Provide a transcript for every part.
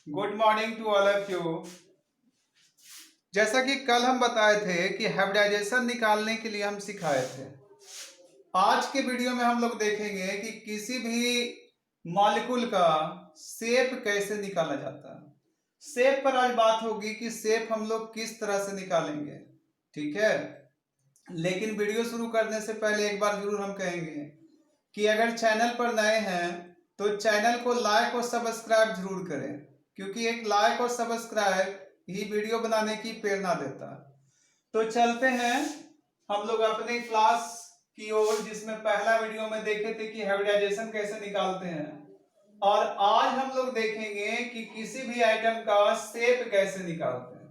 Good morning to all of you. जैसा कि कल हम बताए थे कि हाइब्रिडाइजेशन निकालने के लिए हम सिखाए थे। आज के वीडियो में हम लोग देखेंगे कि किसी भी मॉलिक्यूल का शेप कैसे निकाला जाता है। शेप पर आज बात होगी कि शेप हम लोग किस तरह से निकालेंगे, ठीक है। लेकिन वीडियो शुरू करने से पहले एक बार जरूर हम कहेंगे कि अगर चैनल पर नए हैं तो चैनल को लाइक और सब्सक्राइब जरूर करें, क्योंकि एक लाइक और सब्सक्राइब ही वीडियो बनाने की प्रेरणा देता है। तो चलते हैं हम लोग अपने क्लास की ओर, जिसमें पहला वीडियो में देखे थे कि हाइब्रिडाइजेशन कैसे निकालते हैं, और आज हम लोग देखेंगे कि किसी भी आइटम का शेप कैसे निकालते हैं।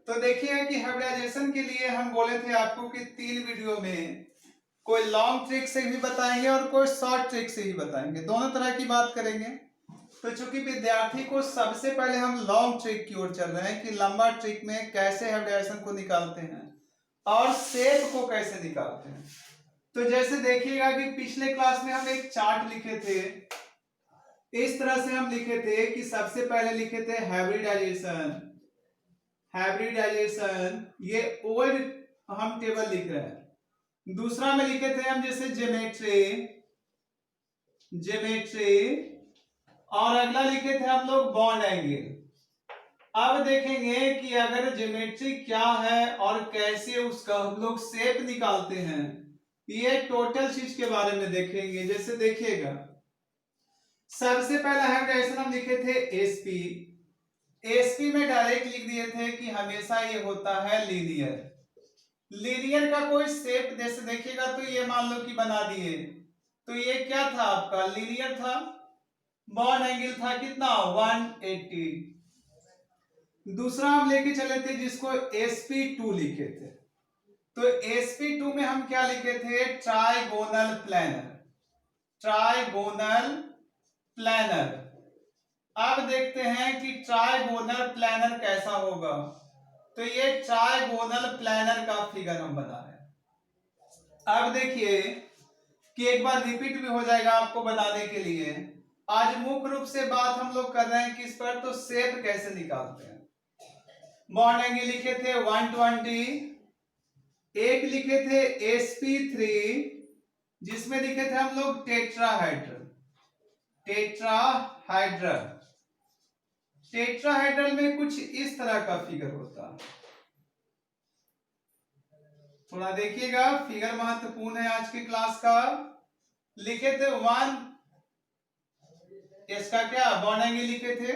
तो देखिए कि हाइब्रिडाइजेशन के लिए हम बोले थे आपको कि 3 वीडियो में कोई लॉन्ग ट्रिक से भी बताएंगे और कोई शॉर्ट ट्रिक से भी बताएंगे, दोनों तरह की बात करेंगे। तो चूंकि विद्यार्थी को सबसे पहले हम लॉन्ग ट्रिक की ओर चल रहे हैं कि लंबा ट्रिक में कैसे हाइब्रिडाइजेशन को निकालते हैं और शेप को कैसे निकालते हैं। तो जैसे देखिएगा कि पिछले क्लास में हम एक चार्ट लिखे थे, इस तरह से हम लिखे थे कि सबसे पहले लिखे थे हाइब्रिडाइजेशन, ये ओल्ड हम टेबल लिख रहे हैं। दूसरा में लिखे थे हम जैसे ज्योमेट्री, और अगला लिखे थे हम लोग बॉन्ड एंगल। अब देखेंगे कि अगर ज्योमेट्री क्या है और कैसे उसका हम लोग शेप निकालते हैं, ये टोटल चीज के बारे में देखेंगे। जैसे देखिएगा सबसे पहला हाइब्रिडाइजेशन हम लिखे थे एसपी में डायरेक्ट लिख दिए थे कि हमेशा ये होता है लीनियर का कोई शेप। जैसे देखिएगा तो ये मान लो कि बना दिए, तो ये क्या था आपका लीनियर था। बॉन्ड एंगल था कितना 180। दूसरा हम लेके चले थे जिसको sp2 लिखे थे। तो sp2 में हम क्या लिखे थे ट्राइगोनल प्लैनर। अब देखते हैं कि ट्राइगोनल प्लैनर कैसा होगा। तो ये ट्राइगोनल प्लैनर का फिगर हम बना रहे हैं। अब देखिए कि एक बार रिपीट भी हो जाएगा आपको बनाने के लिए। आज मुख्य रूप से बात हम लोग कर रहे हैं किस पर, तो शेप कैसे निकालते हैं। बॉन्ड एंगल लिखे थे 120, एक लिखे थे sp3 जिसमें लिखे थे हम लोग टेट्राहाइड्रल में कुछ इस तरह का फिगर होता है। थोड़ा देखिएगा, फिगर महत्वपूर्ण है आज की क्लास का। लिखे थे 1, इसका क्या बॉन्ड एंगल लिखे थे।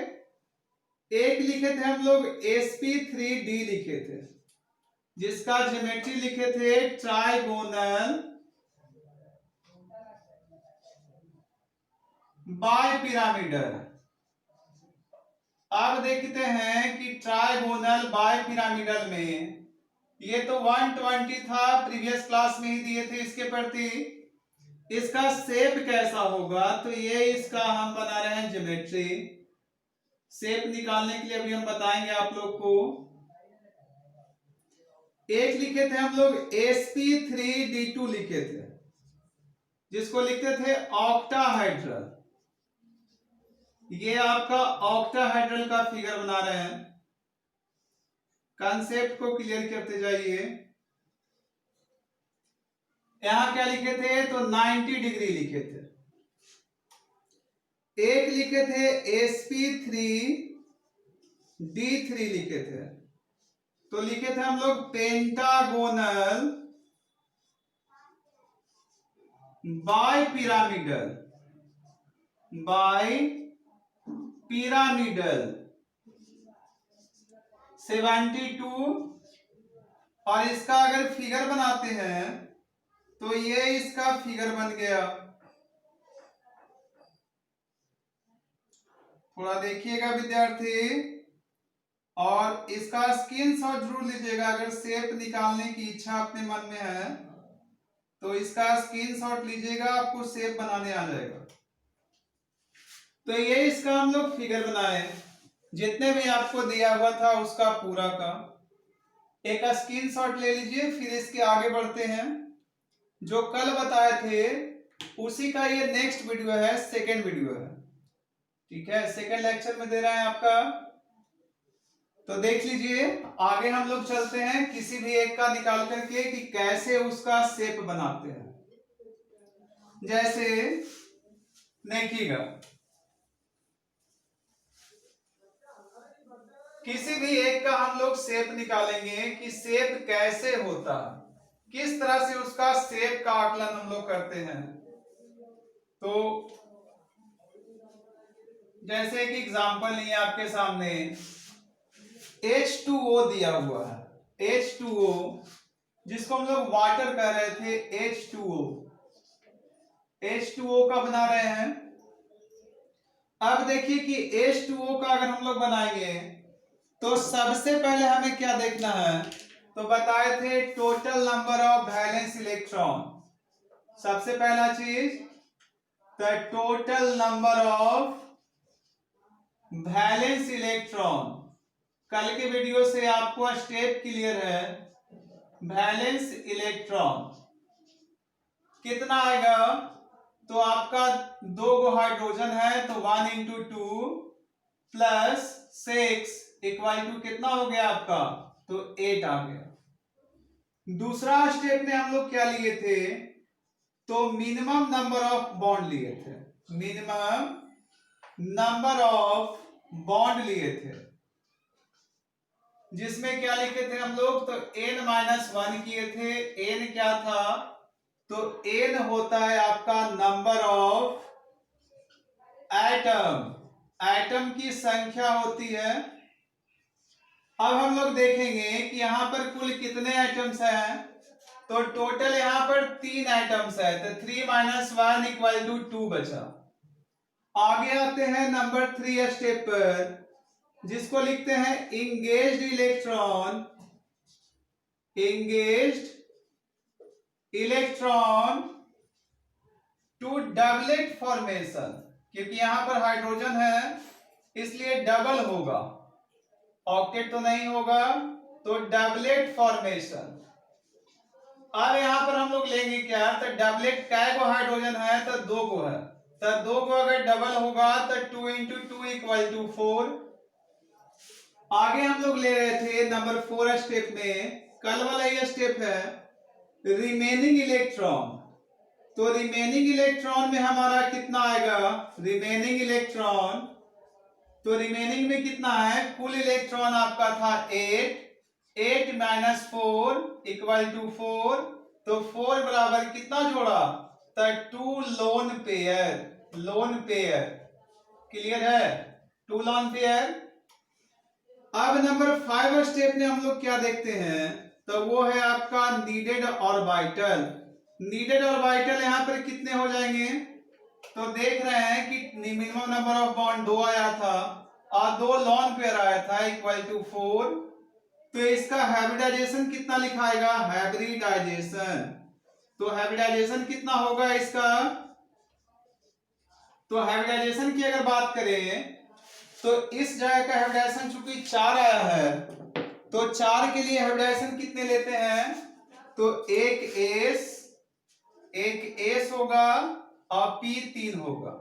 एक लिखे थे हम लोग sp3d लिखे थे, जिसका ज्योमेट्री लिखे थे ट्राइगोनल बाइपिरामिडल। अब देखते हैं कि ट्राइगोनल बाइपिरामिडल में ये तो 120 था, प्रीवियस क्लास में ही दिए थे इसके प्रति। इसका शेप कैसा होगा, तो ये इसका हम बना रहे हैं ज्योमेट्री। शेप निकालने के लिए अभी हम बताएंगे आप लोग को। एक लिखे थे हम लोग sp3d2 लिखे थे, जिसको लिखते थे ऑक्टाहाइड्रल। ये आपका ऑक्टाहाइड्रल का फिगर बना रहे हैं। कंसेप्ट को क्लियर करते जाइए। यहां क्या लिखे थे, तो 90 डिग्री लिखे थे। एक लिखे थे sp3d3 लिखे थे, तो लिखे थे हम लोग पेंटागोनल बाइपिरामिडल। पिरामिडल 72, और इसका अगर फिगर बनाते हैं तो ये इसका फिगर बन गया। थोड़ा देखिएगा विद्यार्थी, और इसका स्क्रीनशॉट जरूर लीजिएगा। अगर शेप निकालने की इच्छा अपने मन में है तो इसका स्क्रीनशॉट लीजिएगा, आपको शेप बनाने आ जाएगा। तो ये इसका हम लोग फिगर बनाए, जितने भी आपको दिया हुआ था उसका पूरा का एक स्क्रीनशॉट ले लीजिए। फिर इसके आगे बढ़ते हैं। जो कल बताए थे उसी का ये नेक्स्ट वीडियो है, सेकेंड वीडियो है, ठीक है, सेकेंड लेक्चर में दे रहे हैं आपका। तो देख लीजिए, आगे हम लोग चलते हैं किसी भी एक का निकाल करके कि कैसे उसका शेप बनाते हैं। जैसे देखिएगा, किसी भी एक का हम लोग शेप निकालेंगे कि शेप कैसे होता है, किस तरह से उसका शेप का आकलन हम लोग करते हैं। तो जैसे एक एग्जांपल लिए आपके सामने, H2O दिया हुआ है, H2O जिसको हम लोग वाटर कह रहे थे, H2O का बना रहे हैं। अब देखिए कि H2O का अगर हम लोग बनाएंगे तो सबसे पहले हमें क्या देखना है, तो बताए थे total number of valence electron. सबसे पहला चीज the total number of valence electron. कल के वीडियो से आपको स्टेप क्लियर है। वैलेंस इलेक्ट्रॉन कितना आएगा, तो आपका 2 गो हाइड्रोजन है तो 1 इंटू 2 प्लस 6 इक्वल टू कितना हो गया आपका, तो 8 आ गया। दूसरा स्टेप में हम लोग क्या लिए थे, तो मिनिमम नंबर ऑफ बॉन्ड लिए थे, मिनिमम नंबर ऑफ बॉन्ड लिए थे, जिसमें क्या लिखे थे हम लोग, तो n-1 किए थे। n क्या था, तो n होता है आपका नंबर ऑफ एटम, एटम की संख्या होती है। अब हम लोग देखेंगे कि यहां पर कुल कितने एटम्स हैं, तो टोटल यहां पर 3 एटम्स है, तो 3 - 1 इक्वल टू 2 बचा। आगे आते हैं नंबर 3 स्टेप पर, जिसको लिखते हैं engaged electron, engaged electron to doublet formation, क्योंकि यहां पर हाइड्रोजन है इसलिए डबल होगा, ऑक्टेट तो नहीं होगा, तो डबलेट फॉर्मेशन। अब यहां पर हम लोग लेंगे क्या, तो डबलेट कै गो हाइड्रोजन है, तो 2 गो है, तो 2 गो अगर डबल होगा तो 2 इंटू 2 इक्वल टू 4। आगे हम लोग ले रहे थे नंबर 4 स्टेप में, कल वाला ये स्टेप है रिमेनिंग इलेक्ट्रॉन। तो रिमेनिंग इलेक्ट्रॉन में हमारा कितना आएगा, रिमेनिंग इलेक्ट्रॉन, तो रिमेनिंग में कितना है, कुल इलेक्ट्रॉन आपका था 8 माइनस 4 इक्वल टू 4, तो 4 बराबर कितना जोड़ा, तो 2 lone pair, lone pair, clear है, 2 लोन पेयर। अब नंबर 5 स्टेप में हम लोग क्या देखते हैं, तो वो है आपका नीडेड ऑर्बिटल। नीडेड ऑर्बिटल यहां पर कितने हो जाएंगे, तो देख रहे हैं कि मिनिमम नंबर ऑफ बॉन्ड 2 आया था और 2 लॉन पेयर आया था इक्वल टू 4, तो इसका हाइब्रिडाइजेशन कितना लिखाएगा, हाइब्रिडाइजेशन, तो हाइब्रिडाइजेशन कितना होगा इसका, तो हाइब्रिडाइजेशन की अगर बात करें तो इस जगह का हाइब्रिडाइजेशन चूंकि 4 आया है, तो 4 के लिए हाइब्रिडाइजेशन कितने लेते हैं, तो एक एस होगा और पी 3 होगा।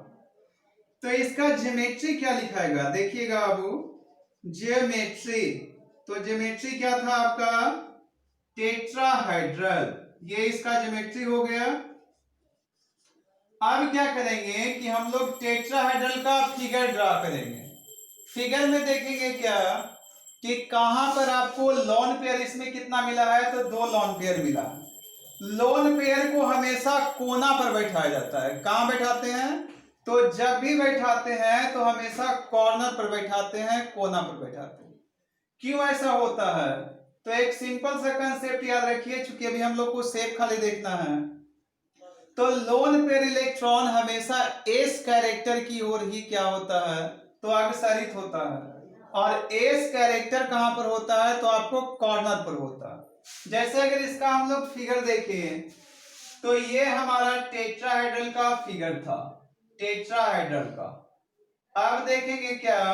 तो इसका ज्योमेट्री क्या लिखाएगा, देखिएगा बाबू, ज्योमेट्री, तो ज्योमेट्री क्या था आपका, टेट्राहाइड्रल, ये इसका ज्योमेट्री हो गया। अब क्या करेंगे कि हम लोग टेट्राहाइड्रल का फिगर ड्रा करेंगे। फिगर में देखेंगे क्या कि कहां पर आपको लॉन पेयर इसमें कितना मिला है, तो 2 लॉन पेयर मिला है। लोन पेयर को हमेशा कोना पर बैठाया जाता है, कहां बैठाते हैं, तो जब भी बैठाते हैं तो हमेशा कॉर्नर पर बैठाते हैं, कोना पर बैठाते हैं। क्यों ऐसा होता है, तो एक सिंपल सा कंसेप्ट याद रखिए, चूंकि अभी हम लोग को शेप खाली देखना है। तो लोन पेयर इलेक्ट्रॉन हमेशा एस कैरेक्टर की ओर ही क्या होता है, तो अग्रसरित होता है, और एस कैरेक्टर कहां पर होता है, तो आपको कॉर्नर पर होता है। जैसे अगर इसका हम लोग फिगर देखें, तो ये हमारा टेट्राहाइड्रल का फिगर था, टेट्राहाइड्रल का। अब देखेंगे क्या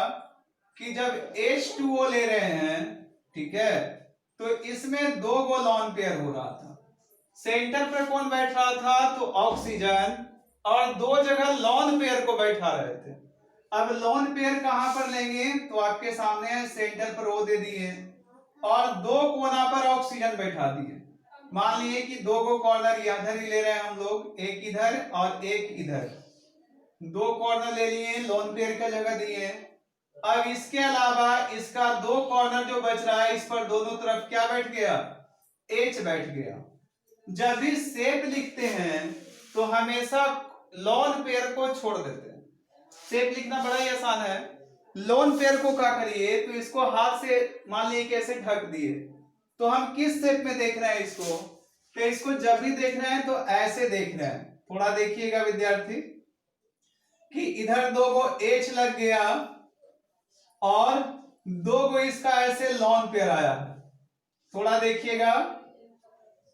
कि जब H2O ले रहे हैं, ठीक है, तो इसमें 2 गो लॉन पेयर हो रहा था, सेंटर पर कौन बैठ रहा था, तो ऑक्सीजन, और दो जगह लॉन पेयर को बैठा रहे थे। अब लॉन पेयर कहां पर लेंगे, तो आपके सामने है, सेंटर पर O दे दिए और दो कोना पर ऑक्सीजन बैठा दिए। मान लिए कि दो को कॉर्नर इधर ही ले रहे हैं हम लोग, एक इधर और एक इधर, दो कॉर्नर ले लिए, लोन पेयर का जगह दिए। अब इसके अलावा इसका दो कॉर्नर जो बच रहा है, इस पर दोनों तरफ क्या बैठ गया, H बैठ गया। जब भी शेप लिखते हैं तो हमेशा लोन पेयर को छोड़ देते हैं। शेप लिखना बड़ा ही आसान है। लोन पेयर को क्या करिए, तो इसको हाथ से मान लीजिए कैसे ढक दिए, तो हम किस शेप में देख रहे हैं इसको, तो इसको जब भी देख रहे हैं तो ऐसे देख रहे हैं। थोड़ा देखिएगा विद्यार्थी कि इधर दो को H लग गया और दो को इसका ऐसे लॉन पेयर आया। थोड़ा देखिएगा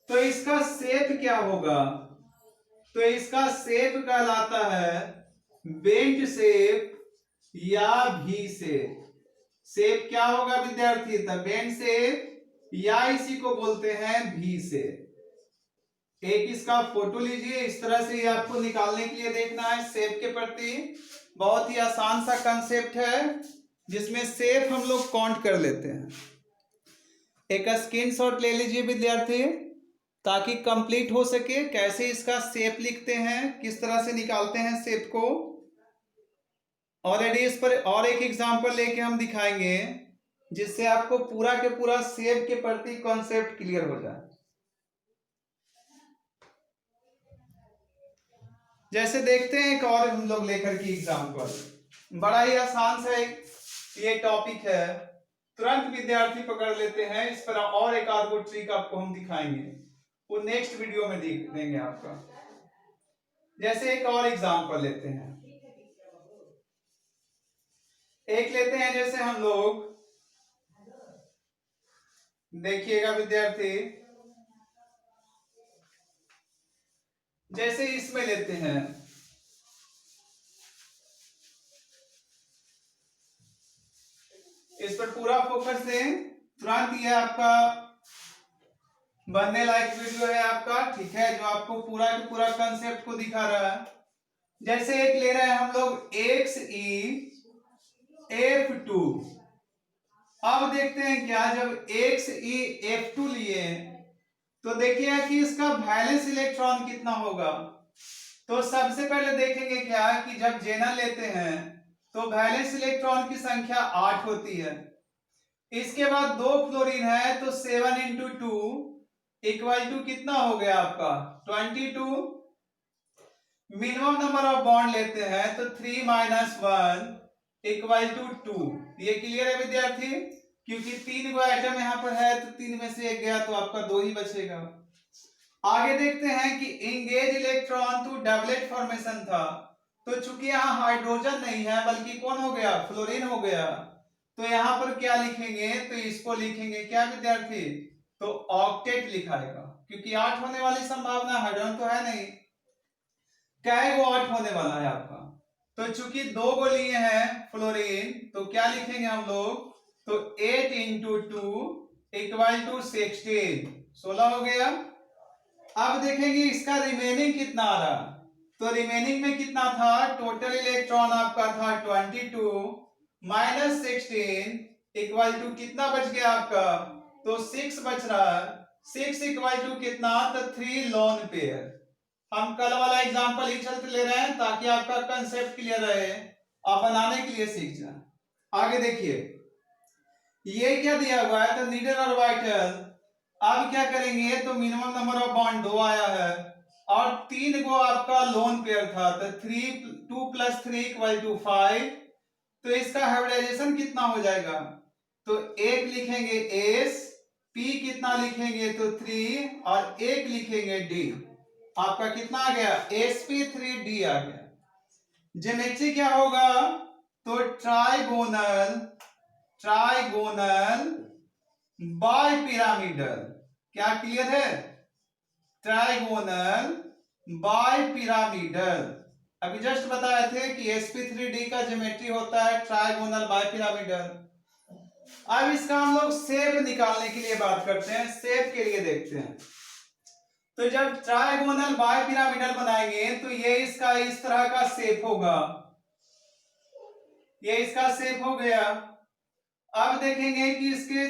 तो इसका शेप क्या होगा, तो इसका शेप कहलाता है बेंट शेप या भी शेप। शेप क्या होगा विद्यार्थी, तब बेंट शेप या इसी को बोलते हैं भी शेप। एक इसका फोटो लीजिए, इस तरह से आपको निकालने के लिए देखना है शेप के प्रति। बहुत ही आसान सा कंसेप्ट है जिसमें शेप हम लोग काउंट कर लेते हैं। एक स्क्रीनशॉट ले लीजिए विद्यार्थी ताकि कंप्लीट हो सके कैसे इसका शेप लिखते हैं, किस तरह से निकालते हैं शेप को। ऑलरेडी इस पर और एक एग्जांपल लेके हम दिखाएंगे जिससे आपको पूरा के पूरा शेप के प्रति कॉन्सेप्ट क्लियर हो जाए। जैसे देखते हैं एक और हम लोग लेकर की एग्जांपल, बड़ा ही आसान सा एक ये टॉपिक है, तुरंत विद्यार्थी पकड़ लेते हैं। इस पर और एक आध ट्रिक आपको हम दिखाएंगे, वो नेक्स्ट वीडियो में देंगे आपका। जैसे एक और एग्जांपल लेते हैं, एक लेते हैं जैसे हम लोग, देखिएगा विद्यार्थी, जैसे इसमें लेते हैं, इस पर पूरा फोकस दें, तुरंत ये आपका बनने लायक वीडियो है आपका, ठीक है, जो आपको पूरा के पूरा कंसेप्ट को दिखा रहा है। जैसे एक ले रहे हैं हम लोग XeF2। अब देखते हैं क्या, जब XeF2 लिए तो देखिए कि इसका वैलेंस इलेक्ट्रॉन कितना होगा। तो सबसे पहले देखेंगे क्या कि जब जेनर लेते हैं तो वैलेंस इलेक्ट्रॉन की संख्या 8 होती है। इसके बाद दो फ्लोरीन है तो 7 इंटू 2 इक्वल टू कितना हो गया आपका 22। मिनिमम नंबर ऑफ बॉन्ड लेते हैं तो 3 माइनस 1 इक्वल टू 2। ये क्लियर है विद्यार्थी, क्योंकि 3 को एटम यहां पर है तो 3 में से एक गया तो आपका 2 ही बचेगा। आगे देखते हैं कि engage electron to doublet formation था, तो चूंकि यहाँ हाइड्रोजन नहीं है बल्कि कौन हो गया, फ्लोरीन हो गया, तो यहाँ पर क्या लिखेंगे, तो इसको लिखेंगे क्या विद्यार्थी, तो ऑक्टेट लिखाएगा, क्योंकि 8 होने वाली संभावना, हाइड्रोजन तो है नहीं, क्या वो 8 होने वाला है आपका। तो चूंकि 2 को लिए हैं फ्लोरीन तो क्या लिखेंगे हम लोग, तो 8 इंटू 2 इक्वल टू 16 हो गया। अब देखेंगे इसका रिमेनिंग कितना आ रहा, तो रिमेनिंग में कितना था, टोटल इलेक्ट्रॉन आपका था 22 माइनस 16 इक्वल टू कितना बच गया आपका, तो 6 बच रहा है। 6 इक्वल टू कितना, तो 3 लोन पेयर। हम कल वाला एग्जांपल ही चलते ले रहे हैं ताकि आपका कंसेप्ट क्लियर रहे, आप बनाने के लिए सीख जाए। आगे देखिए ये क्या दिया हुआ है, तो नीडल और वाइटल। अब क्या करेंगे, तो मिनिमम नंबर ऑफ बॉन्ड 2 आया है और 3 को आपका लोन पेयर था, तो 2 + 3 इक्वल टू 5। तो इसका हाइब्रिडाइजेशन कितना हो जाएगा, तो एक लिखेंगे एस, पी कितना लिखेंगे, तो 3 और एक लिखेंगे डी। आपका कितना आ गया, sp3d आ गया। ज्योमेट्री क्या होगा, तो ट्राइगोनल बाइपिरामिडल। क्या क्लियर है, ट्राइगोनल बाइपिरामिडल। अभी जस्ट बताए थे कि sp3d का ज्योमेट्री होता है ट्राइगोनल बाइपिरामिडल। अब इसका हम लोग शेप निकालने के लिए बात करते हैं, शेप के लिए देखते हैं। तो जब ट्राइगोनल बाइपिरामिडल बनाएंगे तो ये इसका इस तरह का शेप होगा, ये इसका शेप हो गया। अब देखेंगे कि इसके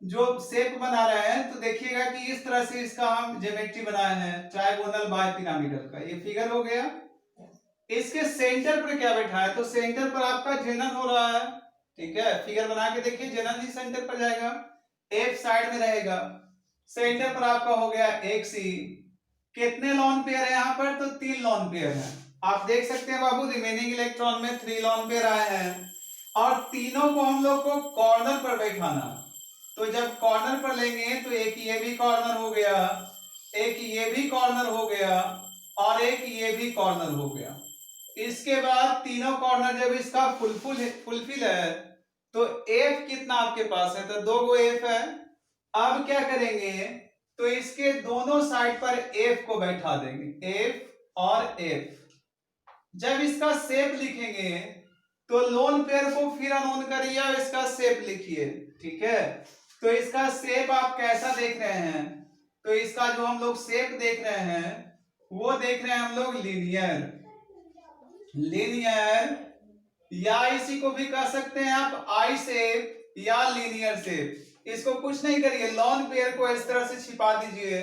जो शेप बना रहे हैं तो देखिएगा कि इस तरह से इसका हम ज्योमेट्री बनाए हैं ट्राइगोनल बाइपिरामिडल का, ये फिगर हो गया। इसके सेंटर पर क्या बैठा है, तो सेंटर पर आपका जेनन हो रहा है, ठीक है। फिगर बना के देखिए, जेनन ही सेंटर पर जाएगा, एफ साइड में रहेगा। सेंटर पर आपका हो गया एक सी। कितने लॉन पेयर है यहाँ पर, तो 3 लॉन पेयर है। आप देख सकते हैं बाबू, रिमेनिंग इलेक्ट्रॉन में 3 लॉन पेयर आए हैं और तीनों को हम लोग को कॉर्नर पर बैठाना। तो जब कॉर्नर पर लेंगे तो एक ये भी कॉर्नर हो गया, एक ये भी कॉर्नर हो गया और एक ये भी कॉर्नर हो गया। इसके बाद तीनों कॉर्नर जब इसका फुलफिल है तो एफ कितना आपके पास है, तो 2 गो एफ है। अब क्या करेंगे, तो इसके दोनों साइड पर एफ को बैठा देंगे, एफ और एफ। जब इसका शेप लिखेंगे तो लोन पेयर को फिर अनोन करिए और इसका शेप लिखिए, ठीक है। तो इसका शेप आप कैसा देख रहे हैं, तो इसका जो हम लोग शेप देख रहे हैं वो देख रहे हैं हम लोग लीनियर, लीनियर या इसी को भी कह सकते हैं आप आई शेप या लीनियर शेप। इसको कुछ नहीं करिए, लॉन पेयर को इस तरह से छिपा दीजिए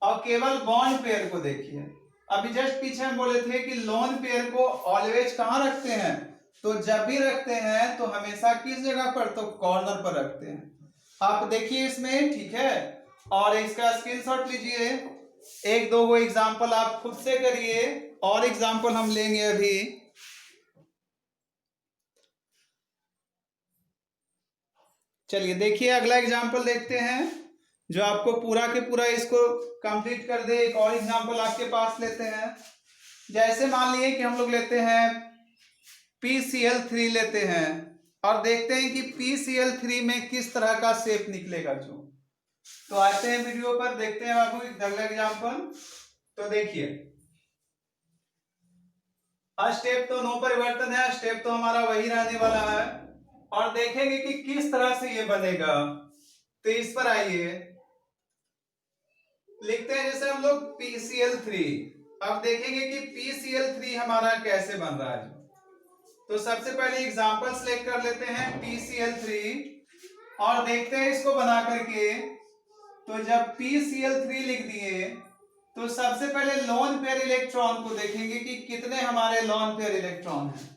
और केवल बॉन्ड पेयर को देखिए। अभी जस्ट पीछे हम बोले थे कि लॉन पेयर को ऑलवेज कहां रखते हैं, तो जब भी रखते हैं तो हमेशा किस जगह पर, तो कॉर्नर पर रखते हैं। आप देखिए इसमें, ठीक है। और इसका स्क्रीनशॉट लीजिए, 1-2 गो एग्जाम्पल आप खुद से करिए और एग्जाम्पल हम लेंगे अभी। चलिए देखिए अगला एग्जाम्पल देखते हैं जो आपको पूरा के पूरा इसको कंप्लीट कर दे। एक और एग्जाम्पल आपके पास लेते हैं। जैसे मान लिए कि हम लोग लेते हैं PCl3 लेते हैं और देखते हैं कि PCl3 में किस तरह का शेप निकलेगा जो। तो आते हैं वीडियो पर, देखते हैं बाबू अगला एग्जाम्पल। तो देखिए स्टेप तो नो परिवर्तन है, स्टेप तो हमारा वही रहने वाला है और देखेंगे कि किस तरह से ये बनेगा। तो इस पर आइए, लिखते हैं जैसे हम लोग PCl3। अब देखेंगे कि PCl3 हमारा कैसे बन रहा है। तो सबसे पहले एग्जांपल सेलेक्ट कर लेते हैं PCl3 और देखते हैं इसको बना करके। तो जब PCl3 लिख दिए तो सबसे पहले लॉन पेयर इलेक्ट्रॉन को देखेंगे कि कितने हमारे लॉन पेयर इलेक्ट्रॉन हैं।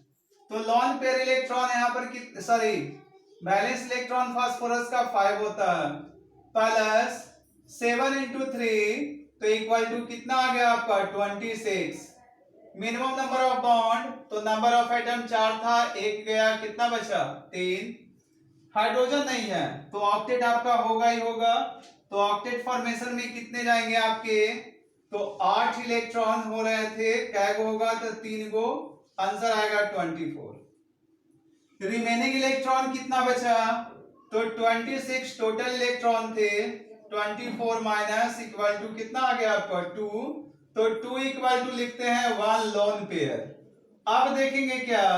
तो लॉन पेयर इलेक्ट्रॉन यहाँ पर सॉरी बैलेंस इलेक्ट्रॉन फास्फोरस का 5 होता है, प्लस 7 × 3 तो इक्वल टू कितना आ गया आपका 26। मिनिमम नंबर ऑफ बॉन्ड, तो नंबर ऑफ एटम 4 था, 1 गया, कितना बचा 3। हाइड्रोजन नहीं है तो ऑक्टेट आपका होगा ही होगा। तो ऑक्टेट फॉर्मेशन में कितने जाएंगे आपके, तो 8 इलेक्ट्रॉन हो रहे थे, क्या होगा तो 3 गो, आंसर आएगा 24। रिमेनिंग इलेक्ट्रॉन कितना बचा, तो 26 टोटल इलेक्ट्रॉन थे, 24 माइनस इक्वल टू कितना आ गया आपका 2। तो 2 इक्वल टू लिखते हैं 1 लोन पेयर। अब देखेंगे क्या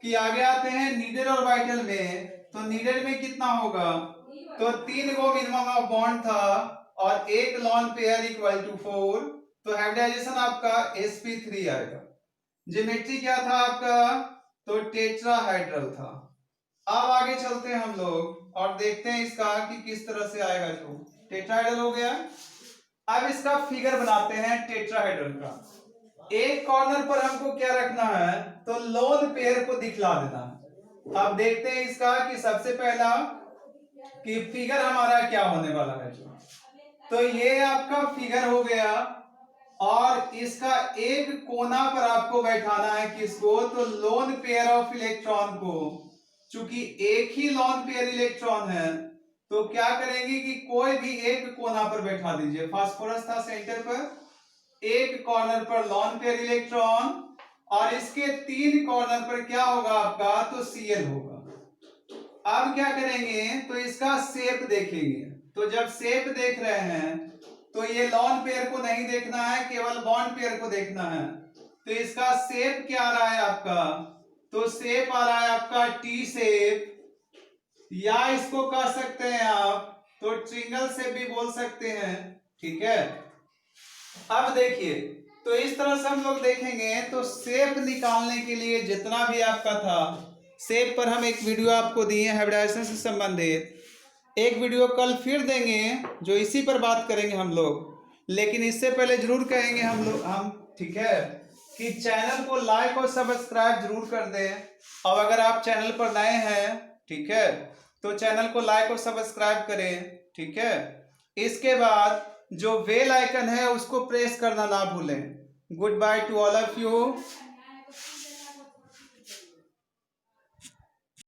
कि आगे आते हैं नीडेड और वाइटल में। तो नीडेड में कितना होगा, तो 3 गो मिनिमम ऑफ बॉन्ड था और 1 लॉन पेयर इक्वल टू 4। तो हाइब्रिडाइजेशन आपका sp3 आएगा। ज्योमेट्री क्या था आपका, तो टेट्राहाइड्रल था। अब आगे चलते हैं हम लोग और देखते हैं इसका कि किस तरह से आएगा। जो टेट्राहाइड्रल हो गया, अब इसका फिगर बनाते हैं टेट्राहाइड्रल का। एक कॉर्नर पर हमको क्या रखना है, तो लोन पेयर को दिखला देना है। अब देखते हैं इसका कि सबसे पहला कि फिगर हमारा क्या होने वाला है जो। तो ये आपका फिगर हो गया और इसका एक कोना पर आपको बैठाना है किसको, तो लोन पेयर ऑफ इलेक्ट्रॉन को। चूंकि एक ही लोन पेयर इलेक्ट्रॉन है तो क्या करेंगे कि कोई भी एक कोना पर बैठा दीजिए। फास्फोरस था सेंटर पर, एक कॉर्नर पर लोन पेयर इलेक्ट्रॉन और इसके 3 कॉर्नर पर क्या होगा आपका, तो Cl होगा। अब क्या करेंगे, तो इसका शेप देखेंगे। तो जब शेप देख रहे हैं तो ये लॉन पेयर को नहीं देखना है, केवल बॉन्ड पेयर को देखना है। तो इसका शेप क्या आ रहा है आपका, तो शेप आ रहा है आपका टी शेप, या इसको कह सकते हैं आप तो ट्रिंगल शेप भी बोल सकते हैं, ठीक है। अब देखिए, तो इस तरह से हम लोग देखेंगे तो शेप निकालने के लिए जितना भी आपका था, शेप पर हम एक वीडियो आपको दिए हाइब्रिडाइजेशन से संबंधित, एक वीडियो कल फिर देंगे जो इसी पर बात करेंगे हम लोग। लेकिन इससे पहले जरूर कहेंगे हम ठीक है कि चैनल को लाइक और सब्सक्राइब जरूर कर दें। और अगर आप चैनल पर नए हैं, ठीक है, तो चैनल को लाइक और सब्सक्राइब करें, ठीक है। इसके बाद जो बेल आइकन है उसको प्रेस करना ना भूलें। Good by two all of you.